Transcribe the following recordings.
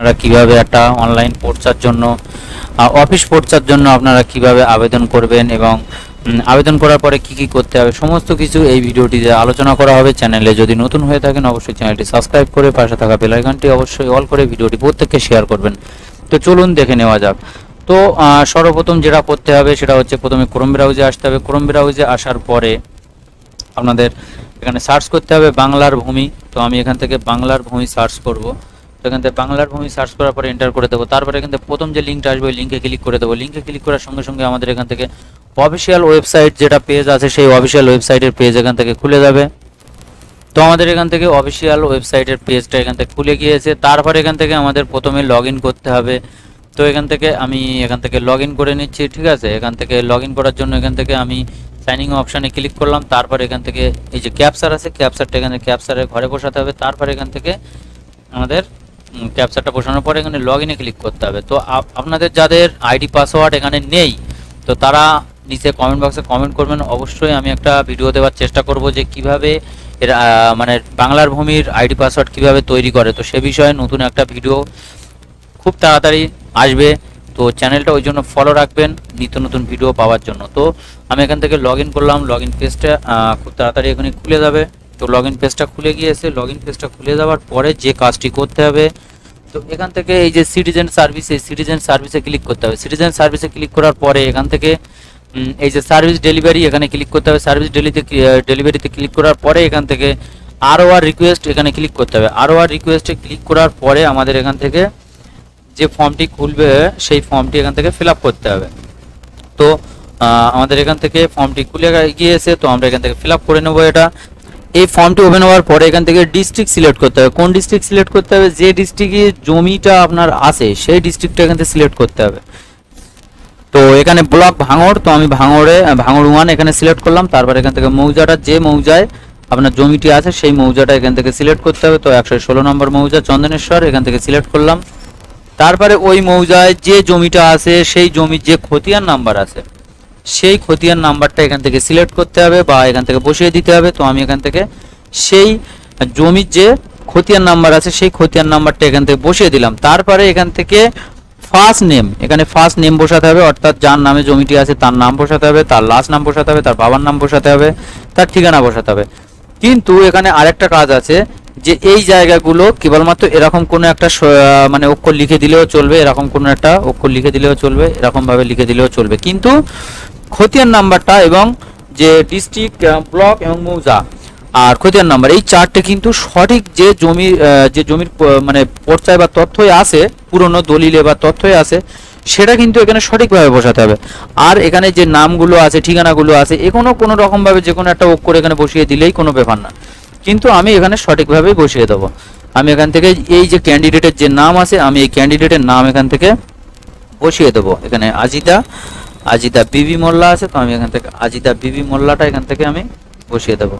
আপনারা কিভাবে একটা অনলাইন পরীক্ষার জন্য অফিস পরীক্ষার জন্য আপনারা কিভাবে আবেদন করবেন এবং আবেদন করার পরে কি কি করতে হবে সমস্ত কিছু এই ভিডিওটিতে আলোচনা করা হবে। চ্যানেলে যদি নতুন হয়ে থাকেন অবশ্যই চ্যানেলটি সাবস্ক্রাইব করে পাশে থাকা বেল আইকনটি অবশ্যই অল করে ভিডিওটি প্রত্যেককে শেয়ার করবেন। তো চলুন দেখে নেওয়া যাক। তো সর্বপ্রথম যেটা করতে হবে সেটা হচ্ছে প্রথমে ক্রোম ব্রাউজে আসতে হবে। ক্রোম ব্রাউজে আসার পরে আপনাদের এখানে সার্চ করতে হবে বাংলার ভূমি। তো আমি এখান থেকে বাংলার ভূমি সার্চ করব। তো এখান থেকে বাংলার ভূমি সার্চ করার পরে এন্টার করে দেবো। তারপরে এখান থেকে প্রথম যে লিঙ্কটা আসবে ওই লিঙ্কে ক্লিক করে দেবো। লিঙ্কে ক্লিক করার সঙ্গে সঙ্গে আমাদের এখান থেকে অফিসিয়াল ওয়েবসাইট যেটা পেজ আছে সেই অফিসিয়াল ওয়েবসাইটের পেজ এখান থেকে খুলে যাবে। তো আমাদের এখান থেকে অফিসিয়াল ওয়েবসাইটের পেজটা এখান থেকে খুলে গিয়েছে। তারপরে এখান থেকে আমাদের প্রথমে লগ ইন করতে হবে। তো এখান থেকে আমি লগ ইন করে নিচ্ছি, ঠিক আছে। এখান থেকে লগ ইন করার জন্য এখান থেকে আমি সাইন ইন অপশানে ক্লিক করলাম। তারপর এখান থেকে এই যে ক্যাপচার আছে ক্যাপচারটা এখানে ক্যাপচারে ঘরে বসাতে হবে। তারপর এখান থেকে আমাদের ক্যাপচারটা বসানোর পরে এখানে লগ ইনে ক্লিক করতে হবে। তো আপনাদের যাদের আইডি পাসওয়ার্ড এখানে নেই তো তারা নিচে কমেন্ট বক্সে কমেন্ট করবেন। অবশ্যই আমি একটা ভিডিও দেওয়ার চেষ্টা করব যে কিভাবে এর মানে বাংলার ভূমির আইডি পাসওয়ার্ড কিভাবে তৈরি করে। তো সে বিষয়ে নতুন একটা ভিডিও খুব তাড়াতাড়ি আসবে। তো চ্যানেলটা ওই জন্য ফলো রাখবেন নিত্য নতুন ভিডিও পাওয়ার জন্য। তো আমি এখান থেকে লগ ইন করলাম। লগ ইন পেজটা খুব তাড়াতাড়ি এখানে খুলে যাবে। তো লগ ইন পেজটা খুলে গিয়েছে। লগ ইন পেজটা খুলে যাওয়ার পরে যে কাজটি করতে হবে তো এখান থেকে এই যে সিটিজেন সার্ভিস এই সিটিজেন সার্ভিসে ক্লিক করতে হবে। সিটিজেন সার্ভিসে ক্লিক করার পরে এখান থেকে এই যে সার্ভিস ডেলিভারি এখানে ক্লিক করতে হবে। সার্ভিস ডেলিভারিতে ক্লিক করার পরে এখান থেকে ROR রিকোয়েস্ট এখানে ক্লিক করতে হবে। ROR রিকোয়েস্টে ক্লিক করার পরে আমাদের এখান থেকে যে ফর্মটি খুলবে সেই ফর্মটি এখান থেকে ফিল আপ করতে হবে। তো আমাদের এখান থেকে ফর্মটি খুলে গিয়েছে। তো আমরা এখান থেকে ফিল আপ করে নেব এটা। এই ফর্মটি ওপেন হওয়ার পরে এখান থেকে ডিস্ট্রিক্ট সিলেক্ট করতে হবে। কোন ডিস্ট্রিক্ট সিলেক্ট করতে হবে? যে ডিস্ট্রিক্টে জমিটা আপনার আছে সেই ডিস্ট্রিক্টটা এখান থেকে সিলেক্ট করতে হবে। তো এখানে ব্লক ভাঙড়, তো আমি ভাঙড় 1 এখানে সিলেক্ট করলাম। তারপর এখান থেকে মৌজাটা যে মৌজায় আপনার জমিটি আছে সেই মৌজাটা এখান থেকে সিলেক্ট করতে হবে। তো 116 নম্বর মৌজা চন্দনেশ্বর এখান থেকে সিলেক্ট করলাম। তারপরে ওই মৌজায় যে জমিটা আছে সেই জমির যে খতিয়ান নাম্বার আছে সেই খতিয়ান নাম্বারটা এখান থেকে সিলেক্ট করতে হবে বা এখান থেকে বসিয়ে দিতে হবে। তো আমি এখান থেকে সেই জমির যে খতিয়ান নাম্বার আছে সেই খতিয়ান নাম্বারটা এখান থেকে বসিয়ে দিলাম। তারপরে এখান থেকে ফার্স্ট নেম এখানে ফার্স্ট নেম বসাতে হবে, অর্থাৎ যার নামে জমিটি আছে তার নাম বসাতে হবে, তার লাস্ট নাম বসাতে হবে, তার বাবার নাম বসাতে হবে, তার ঠিকানা বসাতে হবে। কিন্তু এখানে আরেকটা কাজ আছে যে এই জায়গাগুলো কেবলমাত্র এরকম কোনো একটা মানে অক্ষর লিখে দিলেও চলবে, এরকম কোনো একটা অক্ষর লিখে দিলেও চলবে, এরকমভাবে লিখে দিলেও চলবে। কিন্তু খতিয়ান নাম্বারটা এবং যে ডিস্ট্রিক্ট ব্লক এবং মৌজা আর খতিয়ান নাম্বার এই চারটে কিন্তু সঠিক যে জমির মানে পর্চায় বা তথ্যই আছে পুরনো দলিলে বা তথ্যই আছে সেটা কিন্তু এখানে সঠিকভাবে বসাতে হবে। আর এখানে যে নামগুলো আছে ঠিকানাগুলো আছে কোনো রকমভাবে যে কোনো একটা অক্ষর এখানে বসিয়ে দিলেই কোনো ব্যাপার না, কিন্তু আমি এখানে সঠিকভাবেই বসিয়ে দেবো। আমি এখান থেকে এই যে ক্যান্ডিডেটের যে নাম আছে আমি এই ক্যান্ডিডেটের নাম এখান থেকে বসিয়ে দেবো। এখানে আজিদা বিবি মোল্লা আছে, তো আমি এখান থেকে আজিদা বিবি মোল্লাটা এখান থেকে আমি বসিয়ে দেবো।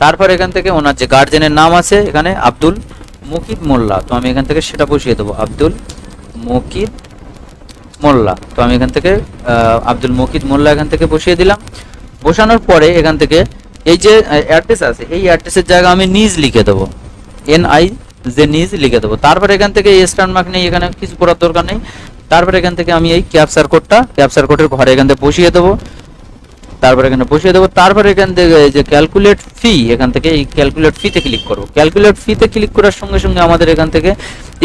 তারপর এখান থেকে ওনার যে গার্জেনের নাম আছে এখানে আব্দুল মুকিদ মোল্লা, তো আমি এখান থেকে সেটা বসিয়ে দেবো আব্দুল মুকিদ মোল্লা। তো আমি এখান থেকে আব্দুল মুকিদ মোল্লা এখান থেকে বসিয়ে দিলাম। বসানোর পরে এখান থেকে এই যে অ্যাড্রেস আছে এই অ্যাড্রেসের জায়গা আমি নিজ লিখে দেবো, NI যে নিজ লিখে দেবো। তারপরে এখান থেকে স্টার মার্ক নেই, এখানে কিছু করার দরকার নেই। তারপরে এখান থেকে আমি এই ক্যাপচার কোডের ঘরে এখান থেকে বসিয়ে দেবো। তারপরে এখানে বসিয়ে দেবো। তারপরে এখান থেকে এই যে ক্যালকুলেট ফি এখান থেকে এই ক্যালকুলেট ফিতে ক্লিক করবো। ক্যালকুলেট ফিতে ক্লিক করার সঙ্গে সঙ্গে আমাদের এখান থেকে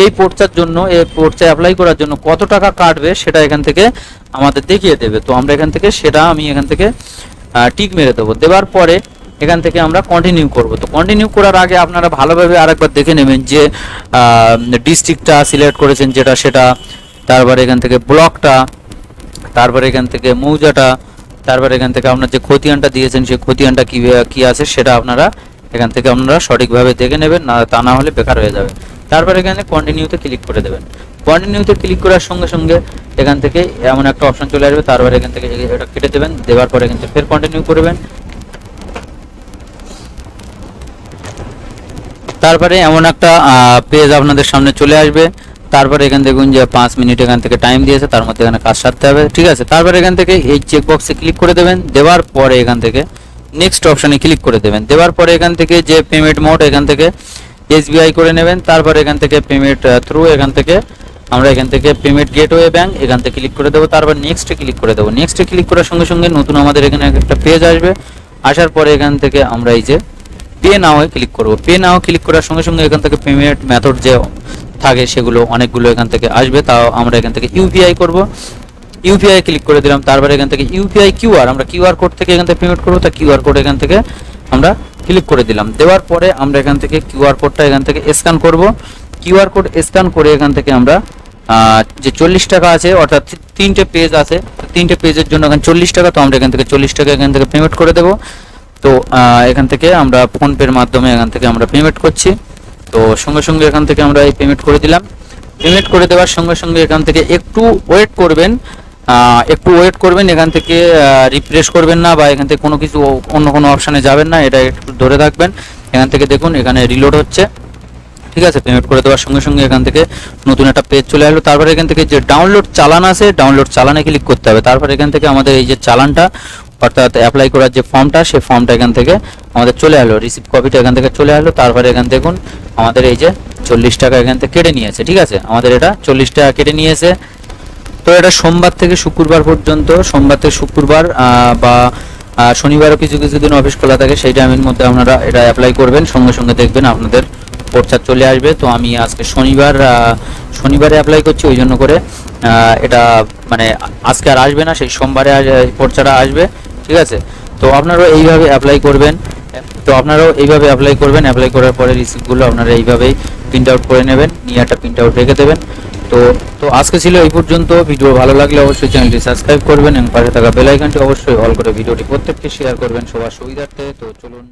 এই পর্চার জন্য এই পর্চায় অ্যাপ্লাই করার জন্য কত টাকা কাটবে সেটা এখান থেকে আমাদের দেখিয়ে দেবে। তো আমরা এখান থেকে সেটা আমি এখান থেকে টিক মেরে দেবো। দেওয়ার পরে এখান থেকে আমরা কন্টিনিউ করব। তো কন্টিনিউ করার আগে আপনারা ভালোভাবে আরেকবার দেখে নেবেন যে ডিস্ট্রিক্টটা সিলেক্ট করেছেন যেটা সেটা, তারপরে এখান থেকে ব্লকটা, তারপরে এখান থেকে মৌজাটা, তারপরে এখান থেকে আপনার যে খতিয়ানটা দিয়েছেন সেই খতিয়ানটা কি আছে সেটা আপনারা এখান থেকে সঠিকভাবে দেখে নেবেন, না তা না হলে বেকার হয়ে যাবে। তারপরে এখানে কন্টিনিউতে ক্লিক করে দেবেন। কন্টিনিউতে ক্লিক করার সঙ্গে সঙ্গে এখান থেকে এমন একটা অপশন চলে আসবে। তারপরে এখান থেকে এটা কেটে দেবেন। দেওয়ার পরে এখান থেকে ফের কন্টিনিউ করবেন। তারপরে এমন একটা পেজ আপনাদের সামনে চলে আসবে। তারপরে এখান দেখুন যে 5 মিনিট এখান থেকে টাইম দিয়েছে, তার মধ্যে এখানে কাজ সারতে হবে, ঠিক আছে। তারপরে এখান থেকে এই চেকবক্সে ক্লিক করে দেবেন। দেওয়ার পরে এখান থেকে নেক্সট অপশনে ক্লিক করে দেবেন। দেওয়ার পরে এখান থেকে যে পেমেন্ট মোড এখান থেকে এসবিআই করে নেবেন। তারপর এখান থেকে পেমেন্ট থ্রু, এখান থেকে আমরা এখান থেকে পেমেন্ট গেটওয়ে ব্যাংক এখান থেকে ক্লিক করে দেবো। তারপর নেক্সটে ক্লিক করে দেবো। নেক্সটে ক্লিক করার সঙ্গে সঙ্গে নতুন আমাদের এখানে একটা পেজ আসবে। আসার পরে এখান থেকে আমরা এই যে পে নাও এ ক্লিক করব। পে নাও ক্লিক করার সঙ্গে সঙ্গে এখান থেকে পেমেন্ট মেথড যে থাকে সেগুলো অনেকগুলো এখান থেকে আসবে। তাও আমরা এখান থেকে ইউপিআই করব। ইউপিআই ক্লিক করে দিলাম। তারপরে এখান থেকে ইউপিআই কিউআর, আমরা কিউআর কোড থেকে এখান থেকে পেমেন্ট করবো। তা কিউআর কোড এখান থেকে আমরা ক্লিক করে দিলাম। দেওয়ার পরে আমরা এখান থেকে কিউআর কোডটা এখান থেকে স্ক্যান করব। কিউআর কোড স্ক্যান করে এখান থেকে আমরা যে 40 টাকা আছে, অর্থাৎ 3টে পেজ আছে, 3টে পেজের জন্য এখানে 40 টাকা, তো আমরা এখান থেকে 40 টাকা এখান থেকে পেমেন্ট করে দেবো। তো এখান থেকে আমরা ফোনপের মাধ্যমে এখান থেকে আমরা পেমেন্ট করছি। তো সঙ্গে সঙ্গে এখান থেকে আমরা এই পেমেন্ট করে দিলাম। পেমেন্ট করে দেওয়ার সঙ্গে সঙ্গে এখান থেকে একটু ওয়েট করবেন, এখান থেকে রিফ্রেশ করবেন না বা এখান থেকে কোনো কিছু অন্য কোনো অপশানে যাবেন না, এটা একটু ধরে থাকবেন। এখান থেকে দেখুন এখানে রিলোড হচ্ছে, ঠিক আছে। পেমেন্ট করে দেওয়ার সঙ্গে সঙ্গে এখান থেকে নতুন একটা পেজ চলে আসলো। তারপরে এখান থেকে যে ডাউনলোড চালান আছে, ডাউনলোড চালানে ক্লিক করতে হবে। তারপর এখান থেকে আমাদের এই যে চালানটা, অর্থাৎ অ্যাপ্লাই করার যে ফর্মটা, সেই ফর্মটা এখান থেকে আমাদের চলে আসলো, রিসিভ কপিটা এখান থেকে চলে আসলো। তারপরে এখান দেখুন আমাদের এই যে 40 টাকা এখান থেকে কেটে নিয়েছে, ঠিক আছে। আমাদের এটা 40 টাকা কেটে নিয়েছে। তো এটা সোমবার থেকে শুক্রবার পর্যন্ত, সোমবার থেকে শুক্রবার বা শনিবারও কিছু কিছু দিন অফিস খোলা থাকে, সেই টাইমের মধ্যে আপনারা এটা অ্যাপ্লাই করবেন। সঙ্গে সঙ্গে দেখবেন আপনাদের পোর্চার চলে আসবে। তো আমি আজকে শনিবারে অ্যাপ্লাই করছি, ওই জন্য করে এটা মানে আজকে আর আসবে না, সেই সোমবারে পোর্চারটা আসবে, ঠিক আছে। তো আপনারাও এইভাবে অ্যাপ্লাই করবেন। অ্যাপ্লাই করার পরে রিসিপ্টগুলো আপনারা এইভাবেই প্রিন্ট আউট করে নেবেন, নিয়ে একটা প্রিন্ট আউট রেখে দেবেন। তো আজকে ছিল এই পর্যন্ত। ভিডিও ভালো লাগলে অবশ্যই চ্যানেলটি সাবস্ক্রাইব করবেন এবং পাশে থাকা বেল আইকনটি অবশ্যই অল করে ভিডিওটি প্রত্যেককে শেয়ার করবেন সবার সুবিধার্থে। তো চলুন।